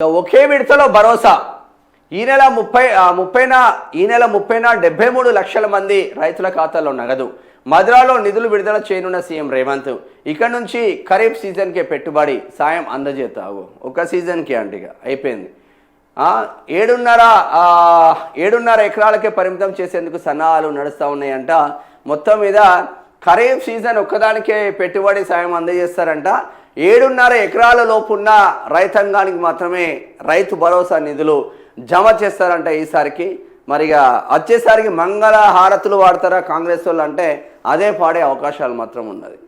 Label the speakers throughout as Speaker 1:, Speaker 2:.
Speaker 1: ఒకే విడతలో భరోసా ఈ నెల 30న 73 లక్షల మంది రైతుల ఖాతాల్లో నగదు. మధురాలో నిధులు విడుదల చేయనున్న సీఎం రేవంత్. ఇక నుంచి ఖరీఫ్ సీజన్కే పెట్టుబడి సాయం అందజేతావు. ఒక సీజన్కి అంటిగా అయిపోయింది. 7.5 ఎకరాలకే పరిమితం చేసేందుకు సన్నాహాలు నడుస్తూ ఉన్నాయంట. మొత్తం మీద ఖరీఫ్ సీజన్ ఒక్కదానికే పెట్టుబడి సాయం అందజేస్తారంట. 7.5 ఎకరాల లోపున్న రైతాంగానికి మాత్రమే రైతు భరోసా నిధులు జమ చేస్తారంట ఈసారికి. మరిగా వచ్చేసరికి మంగళ హారతులు వాడతారా కాంగ్రెస్ వాళ్ళు అంటే అదే పాడే అవకాశాలు మాత్రం ఉన్నది.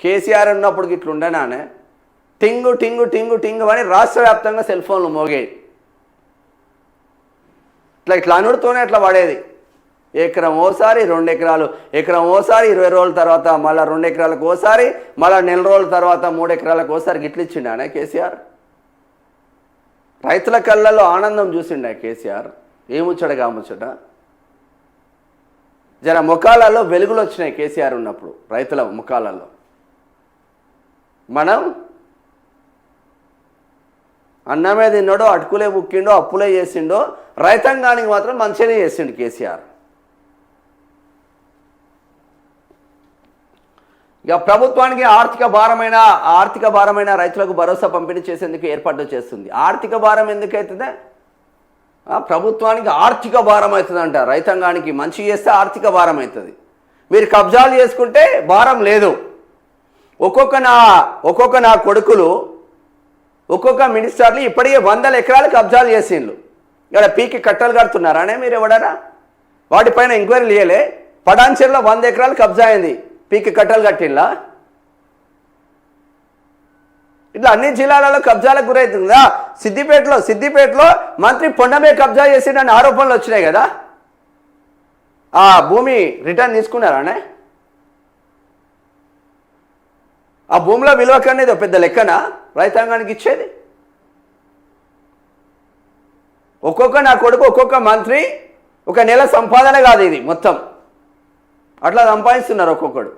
Speaker 1: కేసీఆర్ ఉన్నప్పుడు ఇట్లా ఉండేనానే టింగు టింగు టింగు టింగు అని రాష్ట్ర వ్యాప్తంగా సెల్ ఫోన్లు మోగేది. ఇట్లా అనుడితోనే అట్లా పడేది. ఎకరం ఓసారి 2 ఎకరాలు, ఎకరం ఓసారి 20 రోజుల తర్వాత మళ్ళీ 2 ఎకరాలకు ఓసారి, మళ్ళీ నెల రోజుల తర్వాత 3 ఎకరాలకు ఓసారి గిట్లు ఇచ్చిండే కేసీఆర్. రైతుల కళ్ళల్లో ఆనందం చూసిండే కేసీఆర్. ఏముచ్చడగా ముచ్చట జర ముఖాలలో వెలుగులు వచ్చినాయి కేసీఆర్ ఉన్నప్పుడు రైతుల ముఖాలలో. మనం అన్నమే తిన్నాడో, అటుకులే బుక్కిండో, అప్పులే చేసిండో, రైతాంగానికి మాత్రం మంచిగానే చేసిండు కేసీఆర్. ఇక ప్రభుత్వానికి ఆర్థిక భారమైన రైతులకు భరోసా పంపిణీ చేసేందుకు ఏర్పాట్లు చేస్తుంది. ఆర్థిక భారం ఎందుకైతుందే? ప్రభుత్వానికి ఆర్థిక భారం అవుతుందంట. రైతాంగానికి మంచి చేస్తే ఆర్థిక భారం అవుతుంది. మీరు కబ్జాలు చేసుకుంటే భారం లేదు. ఒక్కొక్క నా కొడుకులు, ఒక్కొక్క మినిస్టర్లు ఇప్పటికే 100 ఎకరాలు కబ్జాలు చేసిండ్రు. ఇక్కడ పీకి కట్టలు కడుతున్నారానే మీరు ఎవడరా? వాటిపైన ఎంక్వైరీలు చేయలే. పడాన్చెర్లో 100 ఎకరాలు కబ్జా అయింది, పీకి కట్టలు కట్టిండ్లా. ఇట్లా అన్ని జిల్లాలలో కబ్జాలకు గురవుతుందా? సిద్దిపేటలో మంత్రి పొన్నమే కబ్జా చేసిండని ఆరోపణలు వచ్చినాయి కదా. ఆ భూమి రిటర్న్ తీసుకున్నారానే? ఆ భూమిలో విలువ కనేది పెద్ద లెక్కన రైతాంగానికి ఇచ్చేది. నా కొడుకు, ఒక్కొక్క మంత్రి ఒక నెల సంపాదన కాదు ఇది మొత్తం. అట్లా సంపాదిస్తున్నారు ఒక్కొక్కడు.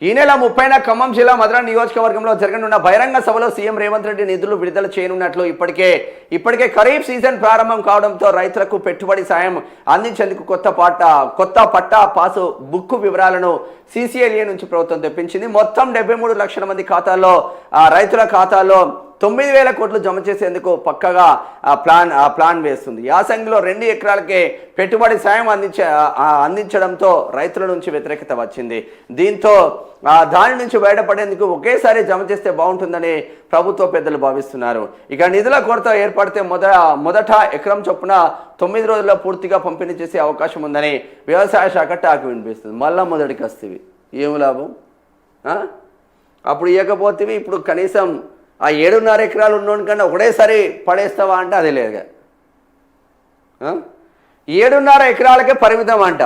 Speaker 1: ఈ నెల 30న ఖమ్మం జిల్లా మధుర నియోజకవర్గంలో జరగనున్న బహిరంగ సభలో సీఎం రేవంత్ రెడ్డి నిధులు విడుదల చేయనున్నట్లు ఇప్పటికే ఖరీఫ్ సీజన్ ప్రారంభం కావడంతో రైతులకు పెట్టుబడి సాయం అందించేందుకు కొత్త పట్టా పాసు బుక్ వివరాలను CCLA నుంచి ప్రభుత్వం తెప్పించింది. మొత్తం 73 లక్షల మంది ఖాతాల్లో, రైతుల ఖాతాల్లో 9,000 కోట్లు జమ చేసేందుకు పక్కగా ప్లాన్ వేస్తుంది. యాసంగిలో 2 ఎకరాలకే పెట్టుబడి సాయం అందించడంతో రైతుల నుంచి వ్యతిరేకత వచ్చింది. దీంతో దాని నుంచి బయటపడేందుకు ఒకేసారి జమ చేస్తే బాగుంటుందని ప్రభుత్వ పెద్దలు భావిస్తున్నారు. ఇక నిధుల కొరత ఏర్పడితే మొదట ఎకరం చొప్పున 9 రోజుల్లో పూర్తిగా పంపిణీ చేసే అవకాశం ఉందని వ్యవసాయ శాఖ టాక్ వినిపిస్తుంది. మళ్ళా మొదటికి వస్తేవి ఏం లాభం? అప్పుడు ఇవ్వకపోతే ఇప్పుడు కనీసం 7.5 ఎకరాలు ఉన్నోని కన్నా ఒకటేసారి పడేస్తావా అంటే అది లేదు. 7.5 ఎకరాలకే పరిమితం అంట,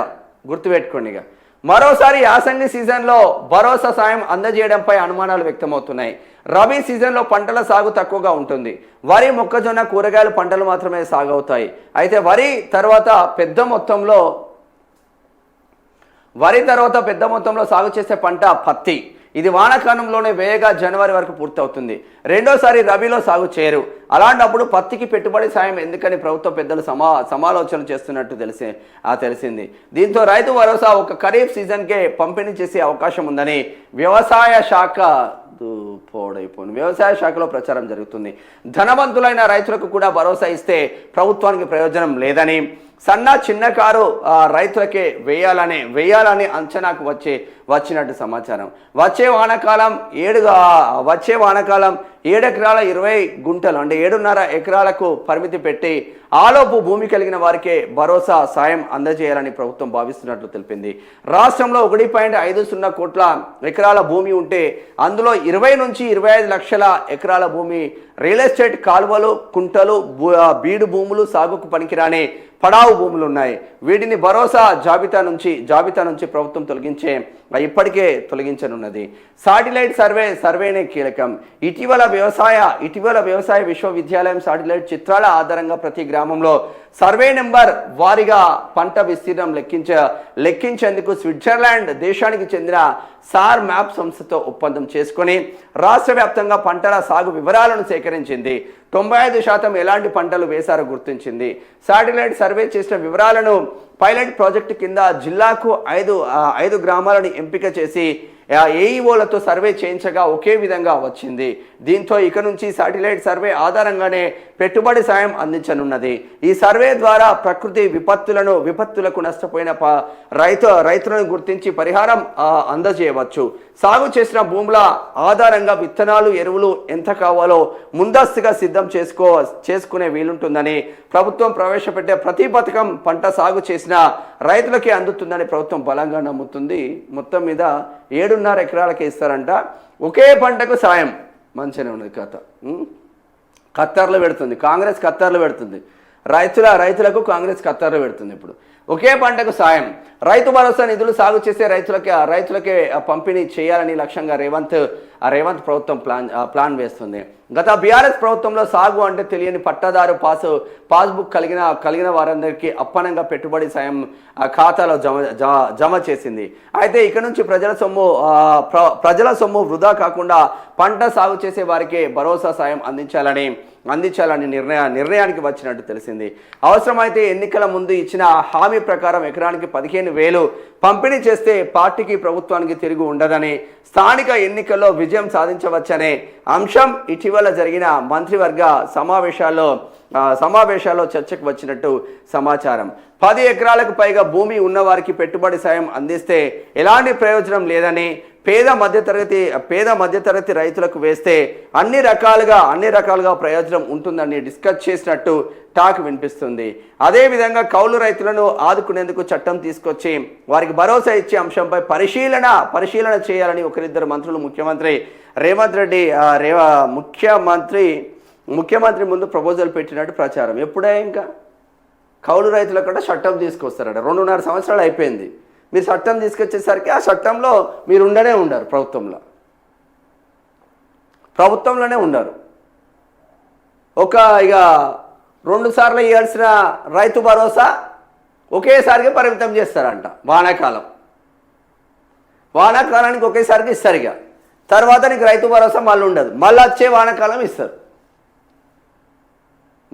Speaker 1: గుర్తుపెట్టుకోండి. ఇక మరోసారి యాసంగి సీజన్లో భరోసా సాయం అందజేయడంపై అనుమానాలు వ్యక్తమవుతున్నాయి. రబీ సీజన్లో పంటల సాగు తక్కువగా ఉంటుంది. వరి, మొక్కజొన్న, కూరగాయల పంటలు మాత్రమే సాగవుతాయి. అయితే వరి తర్వాత పెద్ద మొత్తంలో సాగు చేసే పంట పత్తి. ఇది వానాకాలంలోనే వేయగా జనవరి వరకు పూర్తవుతుంది. రెండోసారి రబీలో సాగు చేయరు. అలాంటప్పుడు పత్తికి పెట్టుబడి సాయం ఎందుకని ప్రభుత్వ పెద్దలు సమాలోచన చేస్తున్నట్టు తెలిసింది. దీంతో రైతు భరోసా ఒక ఖరీఫ్ సీజన్కే పంపిణీ చేసే అవకాశం ఉందని వ్యవసాయ శాఖలో ప్రచారం జరుగుతుంది. ధనవంతులైన రైతులకు కూడా భరోసా ఇస్తే ప్రభుత్వానికి ప్రయోజనం లేదని, చిన్నకారు రైతులకే వేయాలని అంచనాకు వచ్చినట్టు సమాచారం. వచ్చే వానాకాలం 7 ఎకరాల 20 గుంటలు అంటే 7.5 ఎకరాలకు పరిమితి పెట్టి ఆలోపు భూమి కలిగిన వారికే భరోసా సాయం అందజేయాలని ప్రభుత్వం భావిస్తున్నట్లు తెలిపింది. రాష్ట్రంలో 1.50 కోట్ల ఎకరాల భూమి ఉంటే అందులో 20 నుంచి 25 లక్షల ఎకరాల భూమి రియల్ ఎస్టేట్, కాలువలు, కుంటలు, బీడు భూములు, సాగుకు పనికిరాని పడావు భూములు ఉన్నాయి. వీటిని భరోసా జాబితా నుంచి ప్రభుత్వం ఇప్పటికే తొలగించనున్నది. శాటిలైట్ సర్వేనే కీలకం. ఇటీవల వ్యవసాయ విశ్వవిద్యాలయం శాటిలైట్ చిత్రాల ఆధారంగా ప్రతి గ్రామంలో సర్వే నెంబర్ వారీగా పంట విస్తీర్ణం లెక్కించేందుకు స్విట్జర్లాండ్ దేశానికి చెందిన సార్ మ్యాప్ సంస్థతో ఒప్పందం చేసుకుని రాష్ట్ర వ్యాప్తంగా పంటల సాగు వివరాలను సేకరించింది. 95% ఎలాంటి పంటలు వేశారో గుర్తించింది. శాటిలైట్ సర్వే చేసిన వివరాలను పైలట్ ప్రాజెక్టు కింద జిల్లాకు ఐదు గ్రామాలను ఎంపిక చేసి ఏఈఓలతో సర్వే చేయించగా ఒకే విధంగా వచ్చింది. దీంతో ఇక నుంచి శాటిలైట్ సర్వే ఆధారంగానే పెట్టుబడి సాయం అందించనున్నది. ఈ సర్వే ద్వారా ప్రకృతి విపత్తులకు నష్టపోయిన రైతులను గుర్తించి పరిహారం అందజేయవచ్చు. సాగు చేసిన భూముల ఆధారంగా విత్తనాలు, ఎరువులు ఎంత కావాలో ముందస్తుగా సిద్ధం చేసుకునే వీలుంటుందని ప్రభుత్వం ప్రవేశపెట్టే ప్రతి పథకం పంట సాగు చేసిన రైతులకే అందుతుందని ప్రభుత్వం బలంగా నమ్ముతుంది. మొత్తం మీద 7.5 ఎకరాలకే ఇస్తారంట. ఒకే పంటకు సాయం. మంచిగానే ఉన్నది కథ. ఖత్తర్లో పెడుతుంది కాంగ్రెస్, ఖత్తర్లో పెడుతుంది. రైతులకు కాంగ్రెస్ ఖత్తర్లో పెడుతుంది. ఇప్పుడు ఒకే పంటకు సాయం, రైతు భరోసా నిధులు సాగు చేసే రైతులకే పంపిణీ చేయాలని లక్ష్యంగా రేవంత్ ప్రభుత్వం ప్లాన్ వేస్తుంది. గత బీఆర్ఎస్ ప్రభుత్వంలో సాగు అంటే తెలియని పట్టాదారు పాస్బుక్ కలిగిన వారందరికీ అప్పనంగా పెట్టుబడి సాయం ఖాతాలో జమ చేసింది. అయితే ఇక నుంచి ప్రజల సొమ్ము వృధా కాకుండా పంట సాగు చేసే వారికి భరోసా సాయం అందించాలని నిర్ణయానికి వచ్చినట్టు తెలిసింది. అవసరమైతే ఎన్నికల ముందు ఇచ్చిన హామీ ప్రకారం ఎకరానికి 15,000 పంపిణీ చేస్తే పార్టీకి ప్రభుత్వానికి తిరిగి ఉండదని, స్థానిక ఎన్నికల్లో విజయం సాధించవచ్చనే అంశం ఇటీవల జరిగిన మంత్రివర్గ సమావేశాల్లో చర్చకు వచ్చినట్టు సమాచారం. 10 ఎకరాలకు పైగా భూమి ఉన్నవారికి పెట్టుబడి సాయం అందిస్తే ఎలాంటి ప్రయోజనం లేదని, పేద మధ్యతరగతి రైతులకు వేస్తే అన్ని రకాలుగా ప్రయోజనం ఉంటుందని డిస్కస్ చేసినట్టు టాక్ వినిపిస్తుంది. అదేవిధంగా కౌలు రైతులను ఆదుకునేందుకు చట్టం తీసుకొచ్చి వారికి భరోసా ఇచ్చే అంశంపై పరిశీలన చేయాలని ఒకరిద్దరు మంత్రులు ముఖ్యమంత్రి రేవంత్ రెడ్డి ముఖ్యమంత్రి ముందు ప్రపోజల్ పెట్టినట్టు ప్రచారం. ఎప్పుడే ఇంకా కౌలు రైతులకు కూడా చట్టం తీసుకొస్తారట. 2.5 సంవత్సరాలు అయిపోయింది. మీరు చట్టం తీసుకొచ్చేసరికి ఆ చట్టంలో మీరు ఉండరు. ప్రభుత్వంలోనే ఉండరు. ఇక 2 సార్లు ఇవ్వాల్సిన రైతు భరోసా ఒకేసారిగా పరిమితం చేస్తారంట. వానాకాలానికి ఒకేసారికి ఇస్తారు. ఇక తర్వాత నీకు రైతు భరోసా మళ్ళీ ఉండదు. మళ్ళీ వచ్చే వానాకాలం ఇస్తారు.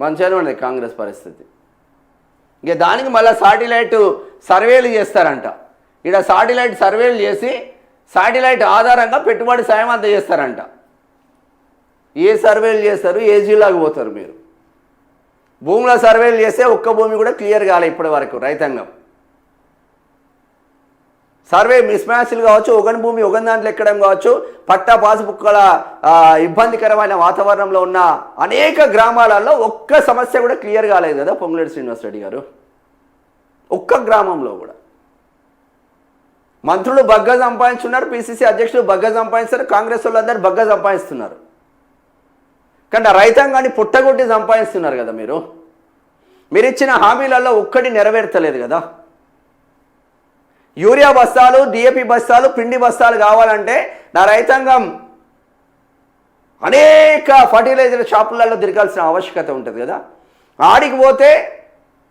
Speaker 1: మంచిగానే ఉండదు కాంగ్రెస్ పరిస్థితి. ఇక దానికి మళ్ళీ శాటిలైట్ సర్వేలు చేస్తారంట. ఇక్కడ శాటిలైట్ సర్వేలు చేసి శాటిలైట్ ఆధారంగా పెట్టుబడి సాయం అందజేస్తారంట. ఏ సర్వేలు చేస్తారు? ఏ జిల్లాకు పోతారు మీరు? భూముల సర్వేలు చేస్తే ఒక్క భూమి కూడా క్లియర్ కాలే ఇప్పటి వరకు రైతాంగం. సర్వే మిస్ మ్యాచ్లు కావచ్చు, ఒకని భూమి ఒకని దాంట్లో ఎక్కడం కావచ్చు, పట్టా పాస్బుక్ల ఇబ్బందికరమైన వాతావరణంలో ఉన్న అనేక గ్రామాలలో ఒక్క సమస్య కూడా క్లియర్ కాలేదు కదా పొంగులేటి శ్రీనివాస్ రెడ్డి గారు. ఒక్క గ్రామంలో కూడా. మంత్రులు బగ్గా సంపాదించున్నారు, పిసిసి అధ్యక్షులు బగ్గా సంపాదిస్తారు, కాంగ్రెస్ వాళ్ళందరూ బగ్గా సంపాదిస్తున్నారు. కానీ రైతాంగాన్ని పుట్టగొట్టి సంపాదిస్తున్నారు కదా మీరు ఇచ్చిన హామీలలో ఒక్కటి నెరవేర్చలేదు కదా. యూరియా బస్తాలు, డిఏపి బస్తాలు, పిండి బస్తాలు కావాలంటే నా రైతాంగం అనేక ఫర్టిలైజర్ షాపులలో తిరగాల్సిన ఆవశ్యకత ఉంటుంది కదా. ఆడికి పోతే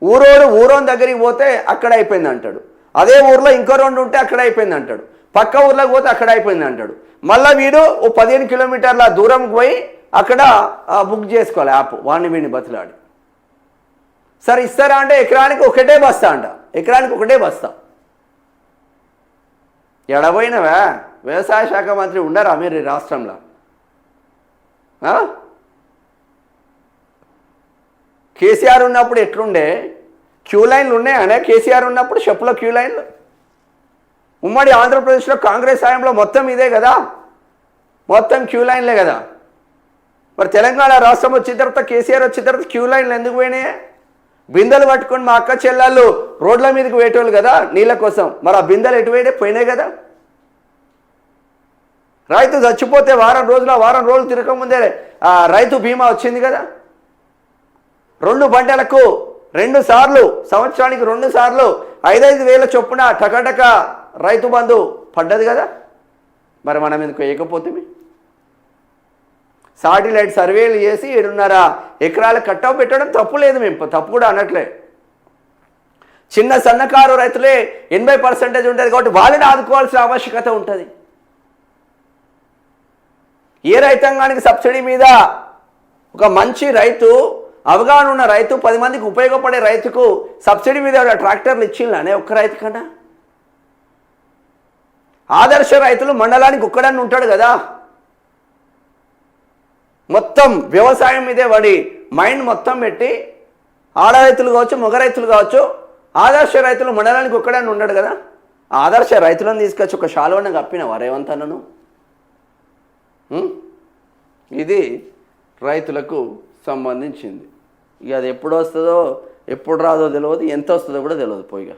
Speaker 1: ఊరోని దగ్గరికి పోతే అక్కడ అయిపోయింది అంటాడు. అదే ఊర్లో ఇంకో 2 ఉంటే అక్కడ అయిపోయింది అంటాడు. పక్క ఊర్లోకి పోతే అక్కడ అయిపోయింది అంటాడు. మళ్ళీ వీడు 15 కిలోమీటర్ల దూరంకి పోయి అక్కడ బుక్ చేసుకోవాలి యాప్. వీడిని బతిలాడి సరే ఇస్తారా అంటే ఎకరానికి ఒకటే బస్తా. ఎడబోయినవా? వ్యవసాయ శాఖ మంత్రి ఉండరా మీరు ఈ రాష్ట్రంలో? కేసీఆర్ ఉన్నప్పుడు ఎట్లుండే? క్యూ లైన్లు ఉన్నాయనే కేసీఆర్ ఉన్నప్పుడు చెప్పుల క్యూ లైన్లు. ఉమ్మడి ఆంధ్రప్రదేశ్లో కాంగ్రెస్ హయాంలో మొత్తం ఇదే కదా, మొత్తం క్యూ లైన్లే కదా. మరి తెలంగాణ రాష్ట్రం వచ్చిన తర్వాత కేసీఆర్ వచ్చిన తర్వాత క్యూ లైన్లు ఎందుకు పోయినాయి? బిందెలు పట్టుకొని మా అక్క చెల్లెళ్ళు రోడ్ల మీదకి వేయటోళ్ళు కదా నీళ్ళ కోసం. మరి ఆ బిందెలు ఎటు పోయినాయి కదా. రైతు చచ్చిపోతే వారం రోజులు తిరగకముందే రైతు బీమా వచ్చింది కదా. 2 పంటలకు 2 సార్లు, సంవత్సరానికి 2 సార్లు 5-5 వేల చొప్పున టకటక రైతు బంధు పడ్డది కదా. మరి మనం ఎందుకు వేయకపోతే శాటిలైట్ సర్వేలు చేసి 7.5 ఎకరాల కట్టవ పెట్టడం తప్పు లేదు. మేము తప్పు కూడా అనట్లే. చిన్న సన్నకారు రైతులే 80% ఉంటుంది కాబట్టి వాళ్ళని ఆదుకోవాల్సిన ఆవశ్యకత ఉంటుంది. ఏ రైతాంగానికి సబ్సిడీ మీద ఒక మంచి రైతు, అవగాహన ఉన్న రైతు, 10 మందికి ఉపయోగపడే రైతుకు సబ్సిడీ మీద ట్రాక్టర్లు ఇచ్చిందనే ఒక్క రైతు కన్నా? ఆదర్శ రైతులు మండలానికి ఒక్కడని ఉంటాడు కదా. మొత్తం వ్యవసాయం మీదే వాడి మైండ్ మొత్తం పెట్టి, ఆడ రైతులు కావచ్చు, మగ రైతులు కావచ్చు, ఆదర్శ రైతులు మండలానికి ఒక్కడని ఉన్నాడు కదా. ఆదర్శ రైతులను తీసుకొచ్చి ఒక శాలువను కప్పినవా రేవంత్ అన్నను? ఇది రైతులకు సంబంధించింది. ఇక అది ఎప్పుడు వస్తుందో ఎప్పుడు రాదో తెలియదు, ఎంత వస్తుందో కూడా తెలియదు పోయిగా.